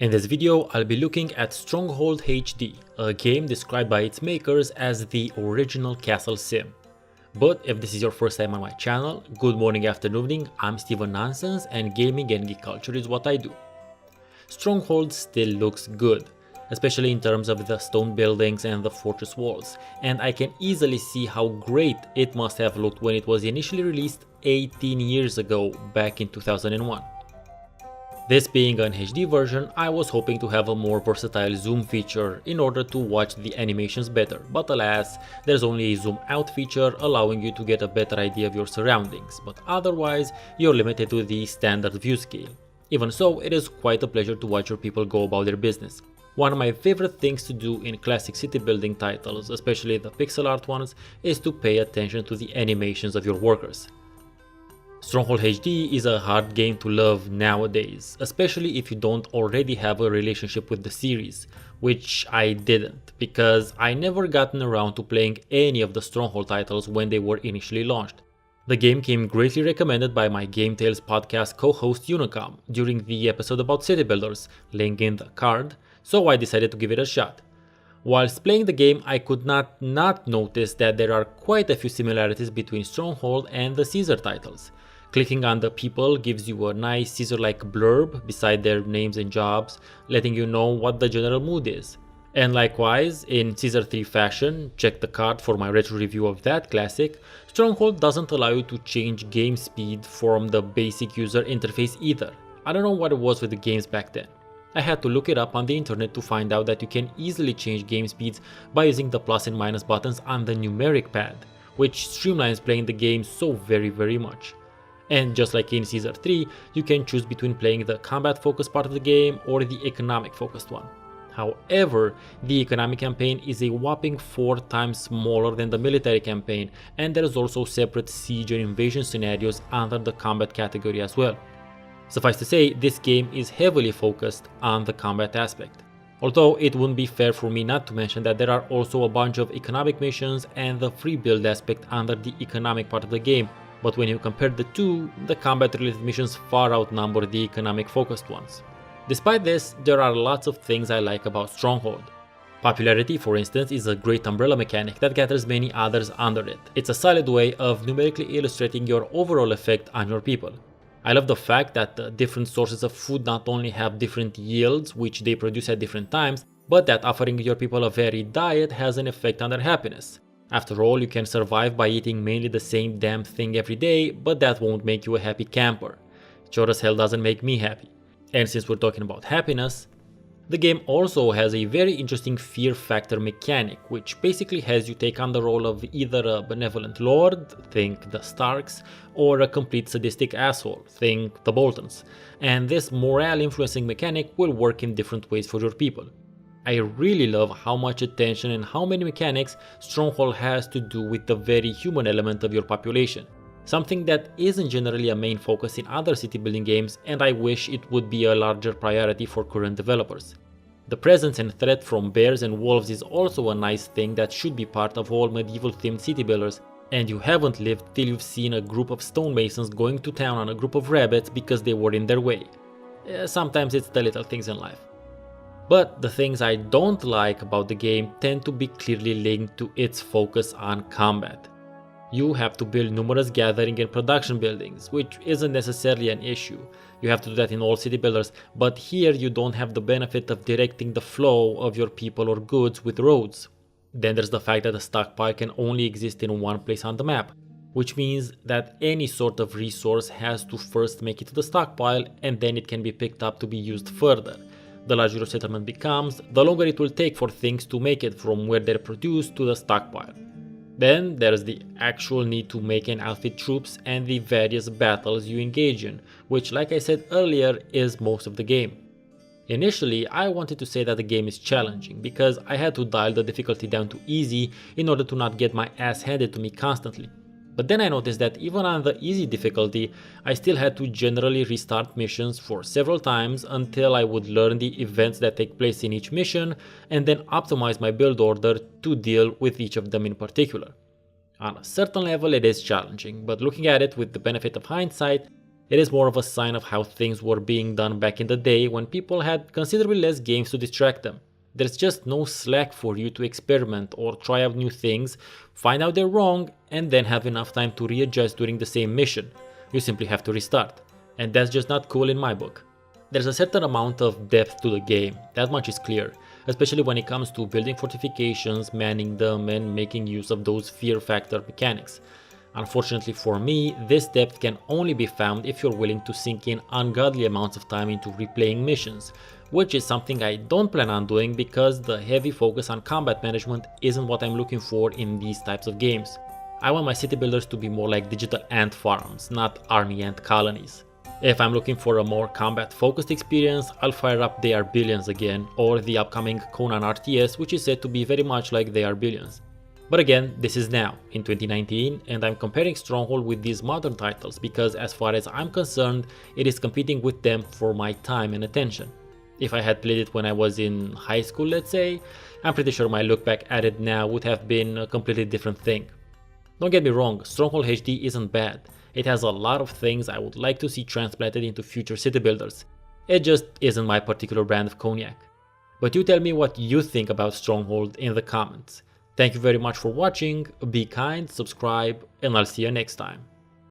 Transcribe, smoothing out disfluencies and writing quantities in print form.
In this video, I'll be looking at Stronghold HD, a game described by its makers as the original castle sim. But if this is your first time on my channel, good morning, afternoon, evening, I'm Steven Nonsense and gaming and geek culture is what I do. Stronghold still looks good, especially in terms of the stone buildings and the fortress walls, and I can easily see how great it must have looked when it was initially released 18 years ago, back in 2001. This being an HD version, I was hoping to have a more versatile zoom feature in order to watch the animations better, but alas, there's only a zoom out feature allowing you to get a better idea of your surroundings, but otherwise you're limited to the standard view scale. Even so, it is quite a pleasure to watch your people go about their business. One of my favorite things to do in classic city building titles, especially the pixel art ones, is to pay attention to the animations of your workers. Stronghold HD is a hard game to love nowadays, especially if you don't already have a relationship with the series, which I didn't, because I never gotten around to playing any of the Stronghold titles when they were initially launched. The game came greatly recommended by my Game Tales podcast co-host Unicom during the episode about city builders, link in the card, so I decided to give it a shot. Whilst playing the game, I could not notice that there are quite a few similarities between Stronghold and the Caesar titles. Clicking on the people gives you a nice Caesar-like blurb beside their names and jobs, letting you know what the general mood is. And likewise, in Caesar 3 fashion, check the card for my retro review of that classic, Stronghold doesn't allow you to change game speed from the basic user interface either. I don't know what it was with the games back then. I had to look it up on the internet to find out that you can easily change game speeds by using the plus and minus buttons on the numeric pad, which streamlines playing the game so very much. And just like in Caesar 3, you can choose between playing the combat focused part of the game or the economic focused one. However, the economic campaign is a whopping 4 times smaller than the military campaign, and there is also separate siege and invasion scenarios under the combat category as well. Suffice to say, this game is heavily focused on the combat aspect. Although it wouldn't be fair for me not to mention that there are also a bunch of economic missions and the free build aspect under the economic part of the game, but when you compare the two, the combat related missions far outnumber the economic focused ones. Despite this, there are lots of things I like about Stronghold. Popularity, for instance, is a great umbrella mechanic that gathers many others under it. It's a solid way of numerically illustrating your overall effect on your people. I love the fact that the different sources of food not only have different yields which they produce at different times, but that offering your people a varied diet has an effect on their happiness. After all, you can survive by eating mainly the same damn thing every day, but that won't make you a happy camper. Sure as hell doesn't make me happy. And since we're talking about happiness, the game also has a very interesting fear factor mechanic, which basically has you take on the role of either a benevolent lord, think the Starks, or a complete sadistic asshole, think the Boltons. And this morale influencing mechanic will work in different ways for your people. I really love how much attention and how many mechanics Stronghold has to do with the very human element of your population. Something that isn't generally a main focus in other city building games, and I wish it would be a larger priority for current developers. The presence and threat from bears and wolves is also a nice thing that should be part of all medieval themed city builders, and you haven't lived till you've seen a group of stonemasons going to town on a group of rabbits because they were in their way. Sometimes it's the little things in life. But the things I don't like about the game tend to be clearly linked to its focus on combat. You have to build numerous gathering and production buildings, which isn't necessarily an issue. You have to do that in all city builders, but here you don't have the benefit of directing the flow of your people or goods with roads. Then there's the fact that a stockpile can only exist in one place on the map, which means that any sort of resource has to first make it to the stockpile and then it can be picked up to be used further. The larger your settlement becomes, the longer it will take for things to make it from where they're produced to the stockpile. Then there's the actual need to make and outfit troops and the various battles you engage in, which, like I said earlier, is most of the game. Initially, I wanted to say that the game is challenging because I had to dial the difficulty down to easy in order to not get my ass handed to me constantly. But then I noticed that even on the easy difficulty, I still had to generally restart missions for several times until I would learn the events that take place in each mission and then optimize my build order to deal with each of them in particular. On a certain level it is challenging, but looking at it with the benefit of hindsight, It is more of a sign of how things were being done back in the day when people had considerably less games to distract them. There's just no slack for you to experiment or try out new things, find out they're wrong, and then have enough time to readjust during the same mission. You simply have to restart. And that's just not cool in my book. There's a certain amount of depth to the game, that much is clear, especially when it comes to building fortifications, manning them, and making use of those fear factor mechanics. Unfortunately for me, this depth can only be found if you're willing to sink in ungodly amounts of time into replaying missions, which is something I don't plan on doing because the heavy focus on combat management isn't what I'm looking for in these types of games. I want my city builders to be more like digital ant farms, not army ant colonies. If I'm looking for a more combat focused experience, I'll fire up They Are Billions again, or the upcoming Conan RTS, which is said to be very much like They Are Billions. But again, this is now, in 2019, and I'm comparing Stronghold with these modern titles because as far as I'm concerned, it is competing with them for my time and attention. If I had played it when I was in high school, let's say, I'm pretty sure my look back at it now would have been a completely different thing. Don't get me wrong, Stronghold HD isn't bad. It has a lot of things I would like to see transplanted into future city builders. It just isn't my particular brand of cognac. But you tell me what you think about Stronghold in the comments. Thank you very much for watching, be kind, subscribe, and I'll see you next time.